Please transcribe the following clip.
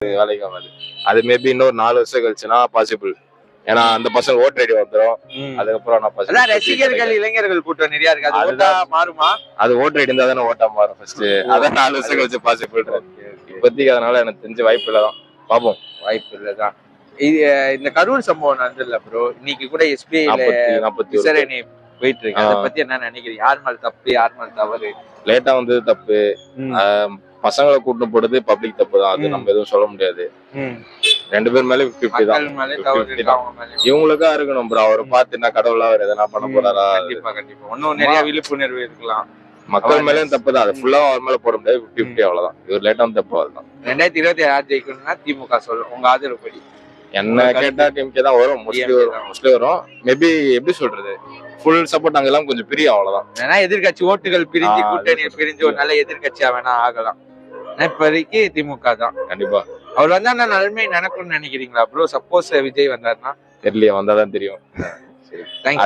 வேலைக்கு ஆகாது. அது மேபி இன்னொரு 4 வருஷம் கழிச்சுன்னா பாசிபிள். ஏன்னா அந்த பசங்க ஓட்டு ஐடி வந்துடும். அதுக்கப்புறம் அதான் ரசிகர்கள் இளைஞர்கள் கூட்டம் நிறைய இருக்கு. அது ஓட்டா மாறுமா? அது ஓட்டு ஐடி இருந்தா தானே ஓட்டா மாறும் ஃபர்ஸ்ட். அதான் 4 வருஷம் கழிச்சு பாசிபிள். இப்போதைக்கு அதனால எனக்கு தெரிஞ்ச வாய்ப்பு இல்லதான். பாப்போம். வாய்ப்பு இல்லதான். இது இந்த கரூர் சம்பவம் நடந்துல ப்ரோ. இன்னைக்கு கூட எஸ்பிஐல விசாரணை போயிட்டு இருக்கு. அதை பத்தி என்ன நினைக்கிறீங்க? யார் மேல தப்பு, யார் மேல தவறு? லேட்டா வந்தது தப்பு. பசங்களை கூட்டு போடுறது பப்ளிக் தப்பு தான். அது நம்ம எதுவும் சொல்ல முடியாது. 2 பேர் மேல 50 தான். இவங்களுக்கா இருக்கணும் ப்ரோ. அவரை பார்த்து என்ன கடவுளா அவர் எதனா பண்ண போறாரா? கண்டிப்பா கண்டிப்பா. இன்னும் நிறைய விழிப்புணர்வு இருக்கலாம். மக்கள் மேலும் தப்பு தான். அது ஃபுல்லா அவர் மேல போட முடியாது. 50 அவ்வளவுதான். இவர் லேட்டா தப்பு அவ்வளவுதான். 2020 யார் ஜெயிக்கணும்னா திமுக சொல்லும். உங்க ஆதரவு படி? என்ன கேட்டா டிஎம்கே தான் வரும். மோஸ்ட்லி வரும். மேபி எப்படி சொல்றது, ஃபுல் சப்போர்ட் அங்க எல்லாம் கொஞ்சம் பிரியும் அவ்வளவுதான். ஏன்னா எதிர்கட்சி ஓட்டுகள் பிரிஞ்சு கூட்டணி பிரிஞ்சு ஒரு நல்ல எதிர்கட்சியா வேணா ஆகலாம். இப்போதைக்கு திமுக தான். கண்டிப்பா. அவர் வந்தா நான் நன்மை நடக்கும்னு நினைக்கிறீங்களா ப்ரோ? சப்போஸ் விஜய் வந்தாருன்னா? தெரியல, வந்தாதான் தெரியும். தேங்க்யூ.